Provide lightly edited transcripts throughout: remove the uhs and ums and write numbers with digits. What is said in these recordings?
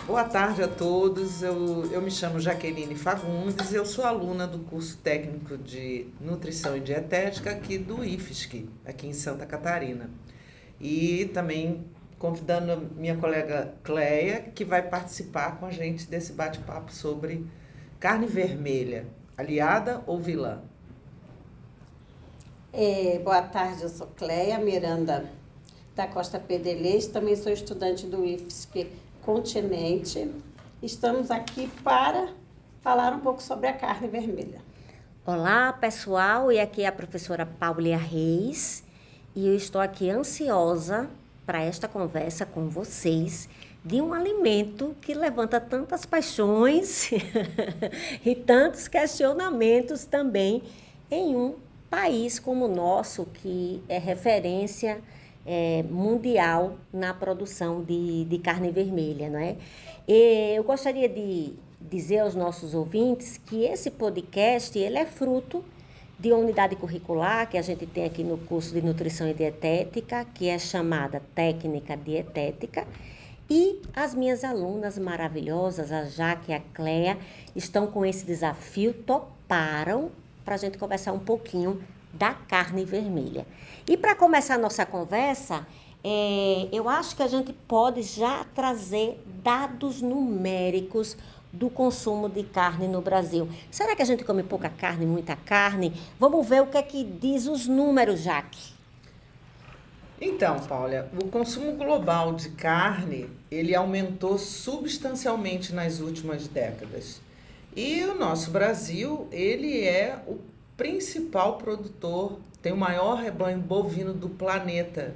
Boa tarde a todos. Eu me chamo Jaqueline Fagundes, eu sou aluna do curso técnico de Nutrição e Dietética aqui do IFSC, aqui em Santa Catarina. E também convidando a minha colega Cleia, que vai participar com a gente desse bate-papo sobre carne vermelha, aliada ou vilã? Boa tarde, eu sou Cleia Miranda da Costa Pedelês, também sou estudante do IFSC Continente. Estamos aqui para falar um pouco sobre a carne vermelha. Olá, pessoal, e aqui é a professora Paulia Reis, e eu estou aqui ansiosa para esta conversa com vocês de um alimento que levanta tantas paixões e tantos questionamentos também em um país como o nosso, que é referência mundial na produção de carne vermelha, não é? E eu gostaria de dizer aos nossos ouvintes que esse podcast ele é fruto de uma unidade curricular que a gente tem aqui no curso de Nutrição e Dietética, que é chamada Técnica Dietética, e as minhas alunas maravilhosas, a Jaque e a Cleia, estão com esse desafio, toparam para a gente conversar um pouquinho da carne vermelha. E para começar a nossa conversa, eu acho que a gente pode já trazer dados numéricos do consumo de carne no Brasil. Será que a gente come pouca carne, muita carne? Vamos ver o que é que diz os números, Jaque. Então, Paula, o consumo global de carne, ele aumentou substancialmente nas últimas décadas. E o nosso Brasil, ele é o principal produtor, tem o maior rebanho bovino do planeta.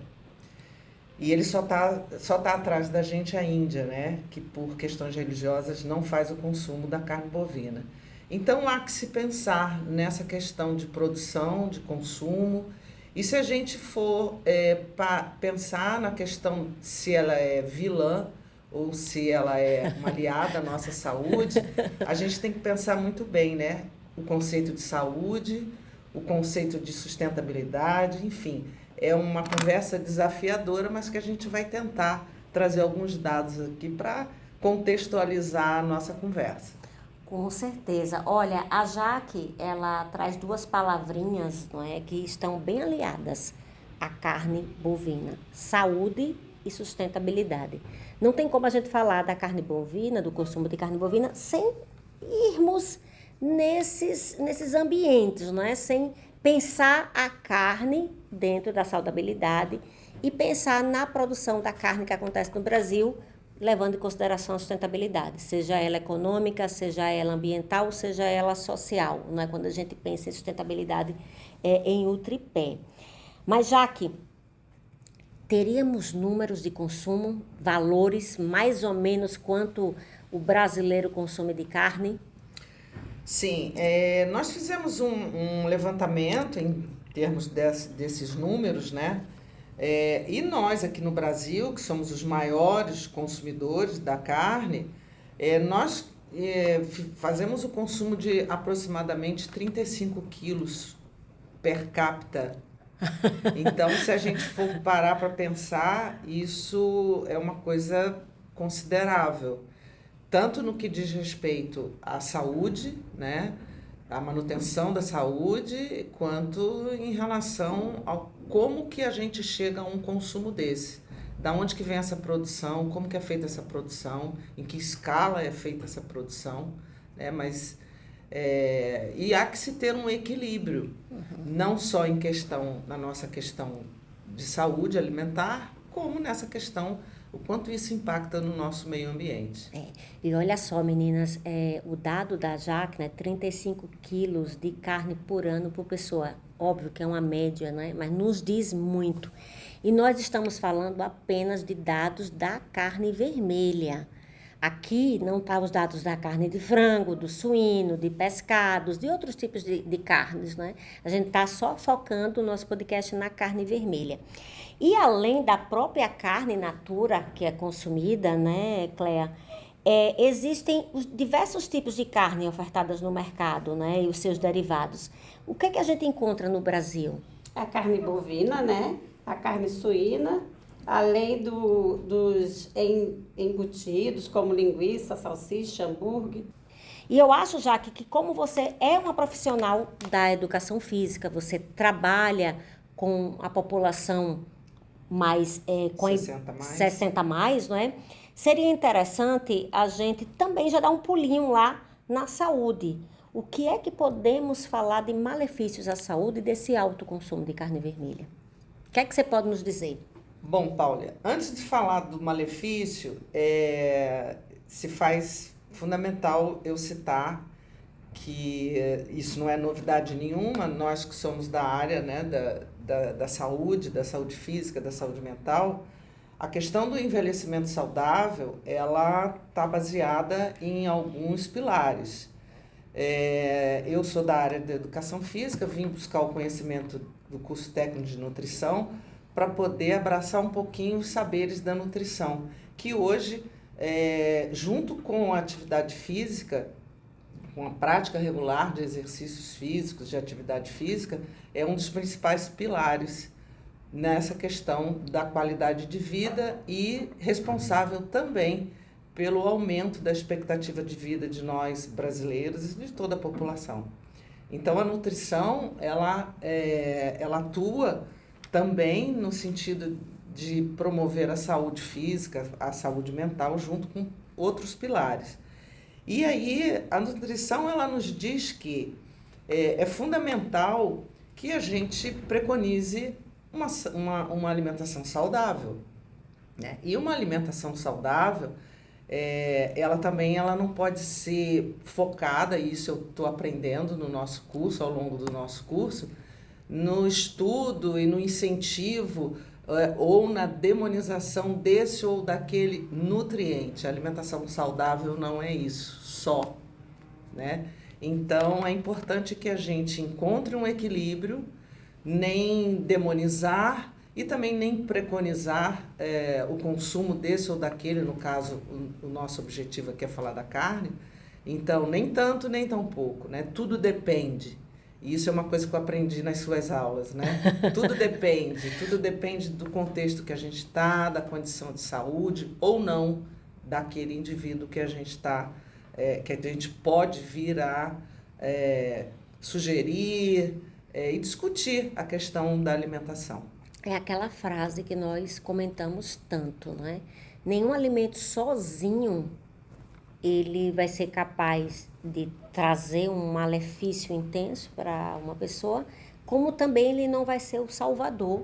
E ele só tá atrás da gente a Índia, né? Que por questões religiosas não faz o consumo da carne bovina. Então há que se pensar nessa questão de produção, de consumo. E se a gente for pensar na questão se ela é vilã ou se ela é uma aliada à nossa saúde, a gente tem que pensar muito bem, né? O conceito de saúde, o conceito de sustentabilidade, enfim. É uma conversa desafiadora, mas que a gente vai tentar trazer alguns dados aqui para contextualizar a nossa conversa. Com certeza. Olha, a Jaque, ela traz duas palavrinhas, não é, que estão bem aliadas à carne bovina: saúde e sustentabilidade. Não tem como a gente falar da carne bovina, do consumo de carne bovina, sem irmos nesses ambientes, não é? Sem pensar a carne dentro da saudabilidade e pensar na produção da carne que acontece no Brasil, levando em consideração a sustentabilidade, seja ela econômica, seja ela ambiental, seja ela social, não é? Quando a gente pensa em sustentabilidade em o tripé. Mas, Jaque, teríamos números de consumo, valores, mais ou menos quanto o brasileiro consome de carne? Sim, nós fizemos um levantamento em termos desses números, né? E nós aqui no Brasil, que somos os maiores consumidores da carne, nós fazemos o consumo de aproximadamente 35 quilos per capita. Então, se a gente for parar para pensar, isso é uma coisa considerável, tanto no que diz respeito à saúde, né, à manutenção da saúde, quanto em relação ao como que a gente chega a um consumo desse. Da onde que vem essa produção, como que é feita essa produção, em que escala é feita essa produção, né, e há que se ter um equilíbrio, não só na nossa questão de saúde alimentar, como nessa questão o quanto isso impacta no nosso meio ambiente. E olha só, meninas, o dado da Jaque, né, 35 quilos de carne por ano por pessoa. Óbvio que é uma média, né, mas nos diz muito. E nós estamos falando apenas de dados da carne vermelha. Aqui não estão os dados da carne de frango, do suíno, de pescados, de outros tipos de carnes, né? A gente está só focando o nosso podcast na carne vermelha. E além da própria carne in natura que é consumida, né, Cleia, existem os diversos tipos de carne ofertadas no mercado, né, e os seus derivados. O que a gente encontra no Brasil? A carne bovina, né? A carne suína, além dos embutidos, como linguiça, salsicha, hambúrguer. E eu acho, Jaque, que como você é uma profissional da educação física, você trabalha com a população mais, com 60 mais, não é? Seria interessante a gente também já dar um pulinho lá na saúde. O que é que podemos falar de malefícios à saúde desse alto consumo de carne vermelha? O que é que você pode nos dizer? Bom, Paula, antes de falar do malefício, se faz fundamental eu citar que isso não é novidade nenhuma, nós que somos da área, né, da saúde física, da saúde mental, a questão do envelhecimento saudável, ela está baseada em alguns pilares. Eu sou da área da educação física, vim buscar o conhecimento do curso técnico de nutrição para poder abraçar um pouquinho os saberes da nutrição, que hoje, junto com a atividade física, com a prática regular de exercícios físicos, de atividade física, é um dos principais pilares nessa questão da qualidade de vida e responsável também pelo aumento da expectativa de vida de nós brasileiros e de toda a população. Então, a nutrição, ela atua também no sentido de promover a saúde física, a saúde mental, junto com outros pilares. E aí, a nutrição, ela nos diz que é fundamental que a gente preconize uma alimentação saudável, né? E uma alimentação saudável, ela não pode ser focada, e isso eu estou aprendendo no nosso curso, ao longo do nosso curso, no estudo e no incentivo ou na demonização desse ou daquele nutriente. A alimentação saudável não é isso só, né? Então, é importante que a gente encontre um equilíbrio, nem demonizar e também nem preconizar o consumo desse ou daquele, no caso, o nosso objetivo aqui é falar da carne. Então, nem tanto, nem tão pouco, né? Tudo depende. E isso é uma coisa que eu aprendi nas suas aulas, né? Tudo depende do contexto que a gente está, da condição de saúde ou não daquele indivíduo que a gente está, que a gente pode vir a sugerir e discutir a questão da alimentação. É aquela frase que nós comentamos tanto, né? Nenhum alimento sozinho ele vai ser capaz de trazer um malefício intenso para uma pessoa, como também ele não vai ser o salvador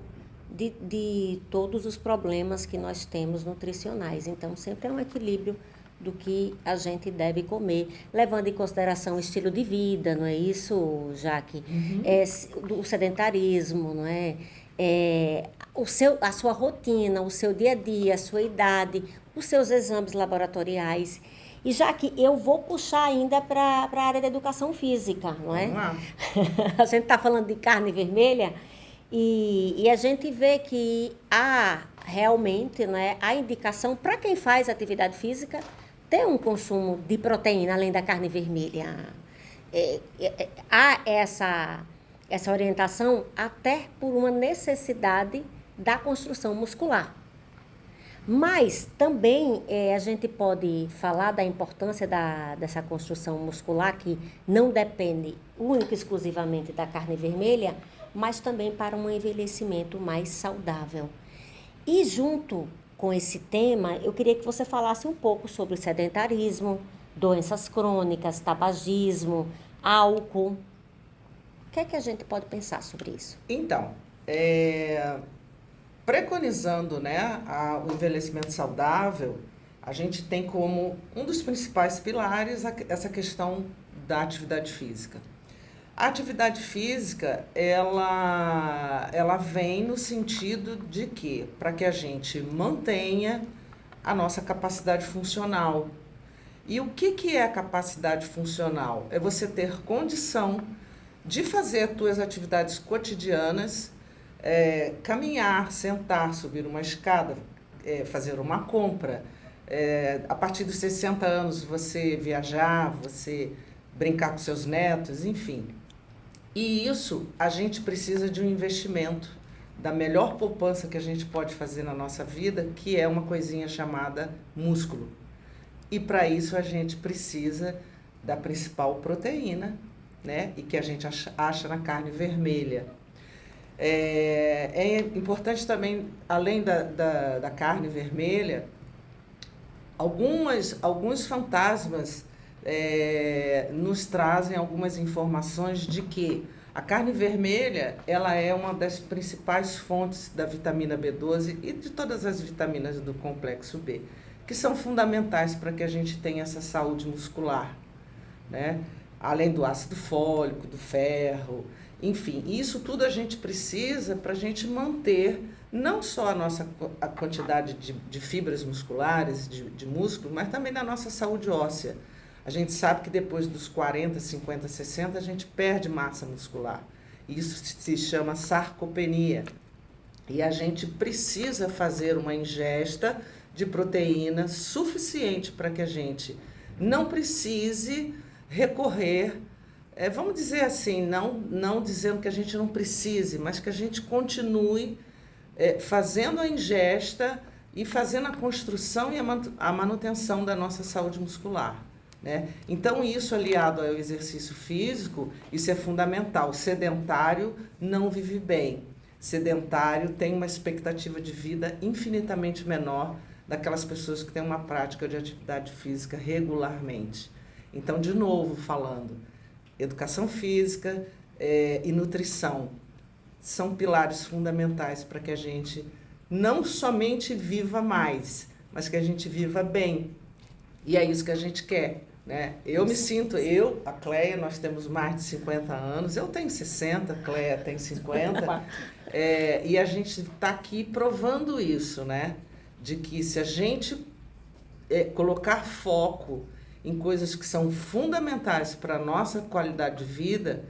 de todos os problemas que nós temos nutricionais. Então, sempre é um equilíbrio do que a gente deve comer, levando em consideração o estilo de vida, não é isso, Jaque? Uhum. O sedentarismo, não é? A sua rotina, o seu dia a dia, a sua idade, os seus exames laboratoriais. E já que eu vou puxar ainda para a área da educação física, não é? Vamos lá. A gente está falando de carne vermelha e a gente vê que há realmente, né, a indicação para quem faz atividade física ter um consumo de proteína além da carne vermelha. Há essa orientação até por uma necessidade da construção muscular. Mas também a gente pode falar da importância dessa construção muscular, que não depende única e exclusivamente da carne vermelha, mas também para um envelhecimento mais saudável. E junto com esse tema, eu queria que você falasse um pouco sobre sedentarismo, doenças crônicas, tabagismo, álcool. O que é que a gente pode pensar sobre isso? Então, preconizando, né, o envelhecimento saudável, a gente tem como um dos principais pilares essa questão da atividade física. A atividade física, ela vem no sentido de que, para que a gente mantenha a nossa capacidade funcional. E o que é a capacidade funcional? É você ter condição de fazer as tuas atividades cotidianas, caminhar, sentar, subir uma escada, fazer uma compra. A partir dos 60 anos, você viajar, você brincar com seus netos, enfim. E isso, a gente precisa de um investimento da melhor poupança que a gente pode fazer na nossa vida, que é uma coisinha chamada músculo. E para isso a gente precisa da principal proteína, né? E que a gente acha na carne vermelha. É importante também, além da carne vermelha, alguns fantasmas nos trazem algumas informações de que a carne vermelha, ela é uma das principais fontes da vitamina B12 e de todas as vitaminas do complexo B, que são fundamentais para que a gente tenha essa saúde muscular, né? Além do ácido fólico, do ferro, enfim, isso tudo a gente precisa para a gente manter não só a quantidade de fibras musculares, de músculo, mas também da nossa saúde óssea. A gente sabe que depois dos 40, 50, 60, a gente perde massa muscular. Isso se chama sarcopenia. E a gente precisa fazer uma ingesta de proteína suficiente para que a gente não precise recorrer, vamos dizer assim, não dizendo que a gente não precise, mas que a gente continue fazendo a ingesta e fazendo a construção e a manutenção da nossa saúde muscular, né? Então, isso aliado ao exercício físico, isso é fundamental. O sedentário não vive bem. Sedentário tem uma expectativa de vida infinitamente menor daquelas pessoas que têm uma prática de atividade física regularmente. Então, de novo falando, educação física e nutrição são pilares fundamentais para que a gente não somente viva mais, mas que a gente viva bem. E é isso que a gente quer, né? A Cleia, nós temos mais de 50 anos, eu tenho 60, a Cleia tem 50, e a gente está aqui provando isso, né? De que se a gente colocar foco em coisas que são fundamentais para a nossa qualidade de vida,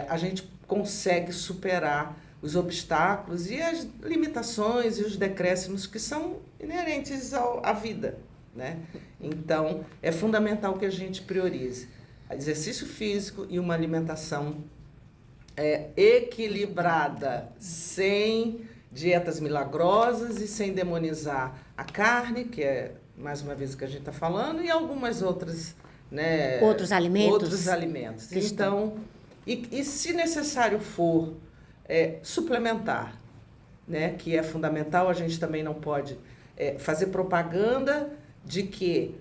a gente consegue superar os obstáculos e as limitações e os decréscimos que são inerentes à vida, né? Então, é fundamental que a gente priorize exercício físico e uma alimentação equilibrada, sem dietas milagrosas e sem demonizar a carne, que é, mais uma vez, o que a gente está falando, e algumas outras, né? Outros alimentos. Outros alimentos. Então, e se necessário for, suplementar, né? Que é fundamental, a gente também não pode fazer propaganda de que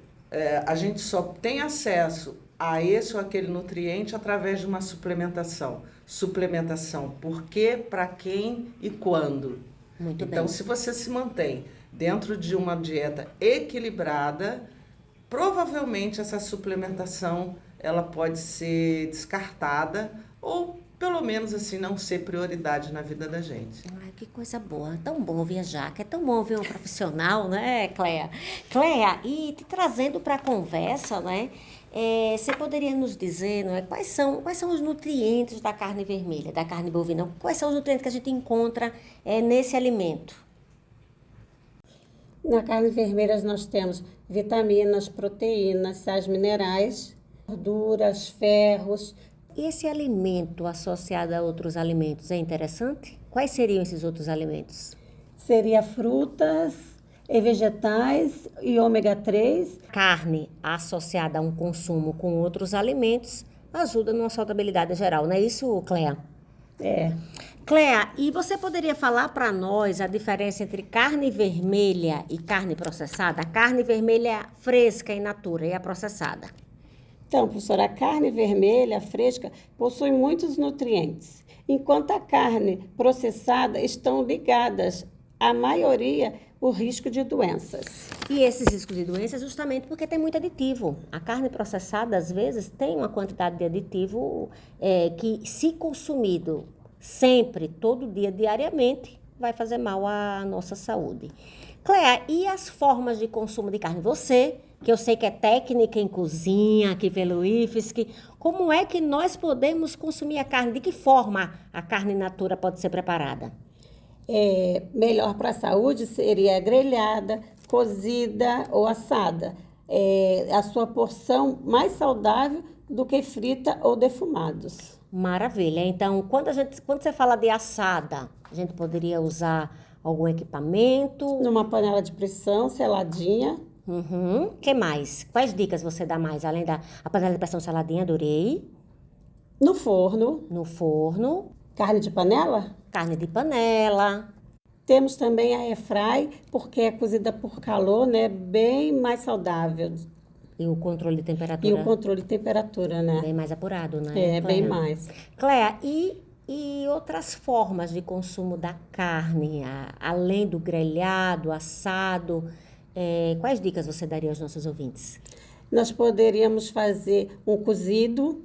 a gente só tem acesso a esse ou aquele nutriente através de uma suplementação. Suplementação, por quê, para quem e quando. Muito então, bem. Se você se mantém dentro de uma dieta equilibrada, provavelmente essa suplementação ela pode ser descartada ou, pelo menos assim, não ser prioridade na vida da gente. Ai, que coisa boa. Tão bom viajar, que é tão bom ver um profissional, né, Cleia? Cleia, e te trazendo para a conversa, né? Você poderia nos dizer, não é, quais são os nutrientes da carne vermelha, da carne bovina? Quais são os nutrientes que a gente encontra nesse alimento? Na carne vermelha nós temos vitaminas, proteínas, sais minerais, gorduras, ferros. E esse alimento associado a outros alimentos é interessante? Quais seriam esses outros alimentos? Seria frutas e vegetais e ômega 3. Carne associada a um consumo com outros alimentos ajuda numa saudabilidade geral, não é isso, Cleia? Cleia, e você poderia falar para nós a diferença entre carne vermelha e carne processada? A carne vermelha fresca in natura e a processada. Então, professora, a carne vermelha fresca possui muitos nutrientes, enquanto a carne processada estão ligadas, a maioria, o risco de doenças. E esses riscos de doenças justamente porque tem muito aditivo. A carne processada, às vezes, tem uma quantidade de aditivo que, se consumido sempre, todo dia, diariamente, vai fazer mal à nossa saúde. Cleia, e as formas de consumo de carne? Você, que eu sei que é técnica em cozinha, aqui pelo IFSC, como é que nós podemos consumir a carne? De que forma a carne in natura pode ser preparada? Melhor para a saúde seria grelhada, cozida ou assada. A sua porção mais saudável do que frita ou defumados. Maravilha. Então, quando você fala de assada, a gente poderia usar algum equipamento? Numa panela de pressão, seladinha. Uhum. Que mais? Quais dicas você dá mais? Além da a panela de pressão saladinha, adorei. No forno, No forno, carne de panela. carne de panela. Temos também a airfry, porque é cozida por calor, né? Bem mais saudável. E o controle de E temperatura o controle de temperatura, né? bem mais apurado, né? É, bem Cléia? mais. Cléia, e outras formas de consumo da carne, além do grelhado, assado, quais dicas você daria aos nossos ouvintes? Nós poderíamos fazer um cozido,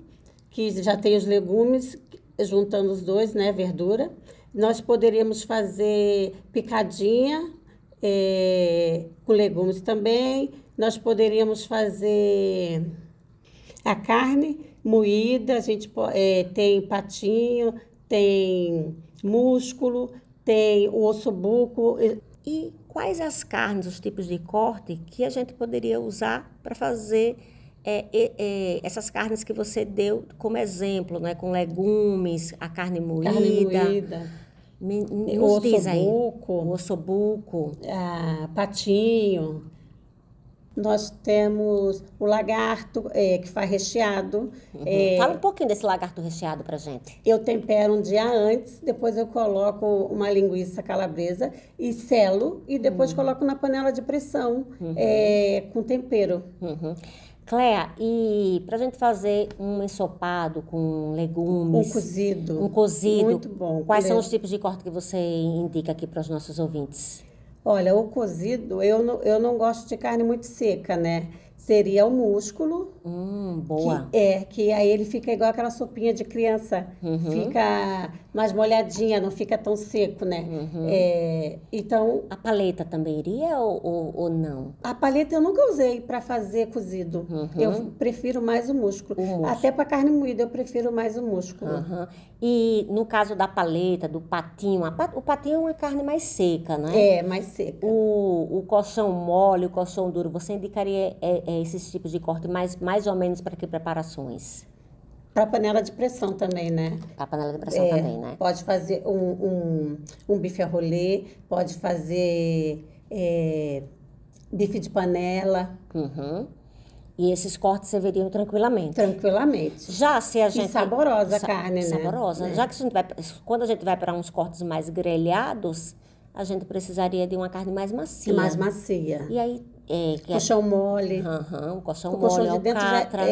que já tem os legumes, juntando os dois, né? Verdura. Nós poderíamos fazer picadinha, com legumes também. Nós poderíamos fazer a carne moída, a gente tem patinho, tem músculo, tem o ossobuco. E quais as carnes, os tipos de corte que a gente poderia usar para fazer essas carnes que você deu como exemplo, né? Com legumes, a carne moída. Carne moída, Nos diz aí. ossobuco, O ossobuco. patinho. Nós temos o lagarto, que faz recheado. Fala um pouquinho desse lagarto recheado pra gente. Eu tempero um dia antes, depois eu coloco uma linguiça calabresa e selo, e depois coloco na panela de pressão, com tempero. Uhum. Cléia, e pra gente fazer um ensopado com legumes, Um cozido. Muito bom. quais são os tipos de corte que você indica aqui para os nossos ouvintes? Olha, o cozido, eu não gosto de carne muito seca, né? Seria o músculo, Boa. que aí ele fica igual aquela sopinha de criança. Fica mais molhadinha, não fica tão seco, né? Então, A paleta também iria ou não? a paleta eu nunca usei para fazer cozido. Eu prefiro mais o músculo. O músculo. Até para carne moída eu prefiro mais o músculo. Aham. E no caso da paleta, do patinho, o patinho é uma carne mais seca, né? É, mais seca. O colchão mole, o colchão duro, você indicaria esses tipos de corte mais ou menos para que preparações? Para panela de pressão também, né? Para panela de pressão também, né? Pode fazer um bife a rolê, pode fazer bife de panela, Uhum. E esses cortes serviriam tranquilamente. tranquilamente. Já se a gente... saborosa a carne, né? Saborosa. Né? Já que quando a gente vai para uns cortes mais grelhados, a gente precisaria de uma carne mais macia. Mais macia. E aí... Colchão mole. O colchão O colchão mole, de dentro alcatra.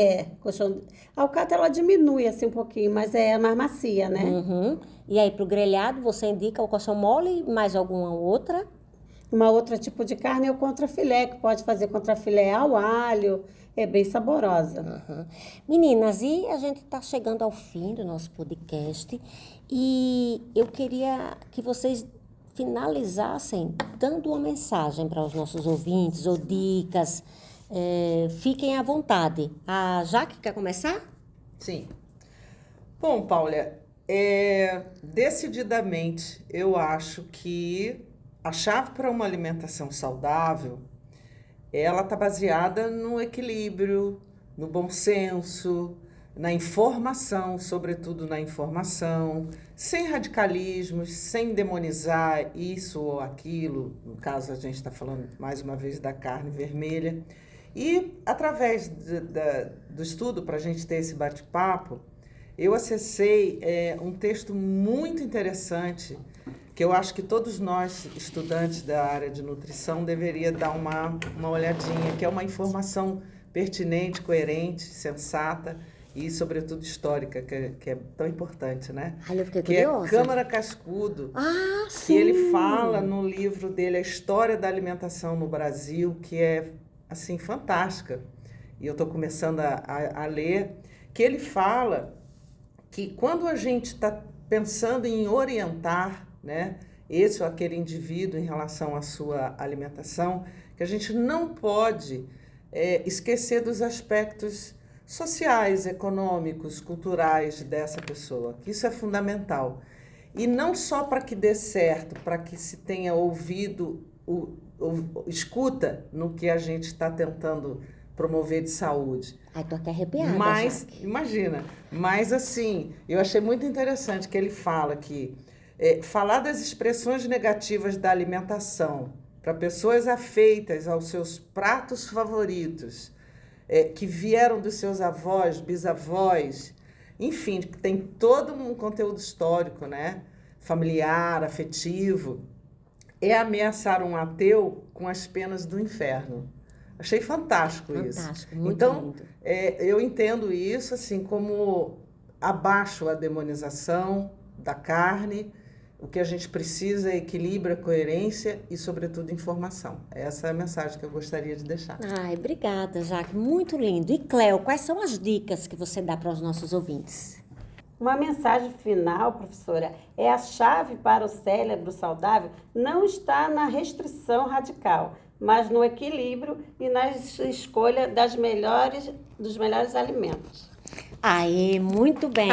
A alcatra ela diminui assim um pouquinho, mas é mais macia, né? Uhum. E aí, para o grelhado, você indica o colchão mole e mais alguma outra? Uma outra tipo de carne é o contrafilé, que pode fazer contrafilé ao alho, é bem saborosa. Uhum. Meninas, e a gente está chegando ao fim do nosso podcast e eu queria que vocês finalizassem dando uma mensagem para os nossos ouvintes ou dicas. Fiquem à vontade. A Jaque quer começar? Sim. Bom, Paula, decididamente eu acho que a chave para uma alimentação saudável, ela está baseada no equilíbrio, no bom senso, na informação, sobretudo na informação, sem radicalismos, sem demonizar isso ou aquilo. No caso, a gente está falando mais uma vez da carne vermelha. E através do estudo, para a gente ter esse bate-papo, eu acessei um texto muito interessante que eu acho que todos nós, estudantes da área de nutrição, deveria dar uma olhadinha, que é uma informação pertinente, coerente, sensata e, sobretudo, histórica, que é tão importante, né? Ai, eu fiquei que curiosa. é Câmara Cascudo, Ah, que sim! ele fala no livro dele A História da Alimentação no Brasil, que é, assim, fantástica. E eu estou começando a ler, que ele fala que quando a gente está pensando em orientar, né, esse ou aquele indivíduo em relação à sua alimentação, que a gente não pode esquecer dos aspectos sociais, econômicos, culturais dessa pessoa, que isso é fundamental. E não só para que dê certo, para que se tenha ouvido, escuta no que a gente está tentando promover de saúde. Ai, tô até arrepiada, Mas, Jaque. imagina, mas assim, eu achei muito interessante que ele fala que falar das expressões negativas da alimentação para pessoas afeitas aos seus pratos favoritos, que vieram dos seus avós, bisavós, enfim, que tem todo um conteúdo histórico, né? Familiar, afetivo, é ameaçar um ateu com as penas do inferno. Achei fantástico isso. Fantástico, muito Então, lindo. eu entendo isso assim como abaixo a demonização da carne. O que a gente precisa é equilíbrio, coerência e, sobretudo, informação. Essa é a mensagem que eu gostaria de deixar. Ai, obrigada, Jaque. Muito lindo. E, Cléo, quais são as dicas que você dá para os nossos ouvintes? Uma mensagem final, professora, é a chave para o cérebro saudável não está na restrição radical, mas no equilíbrio e na escolha dos melhores alimentos. Aê, muito bem.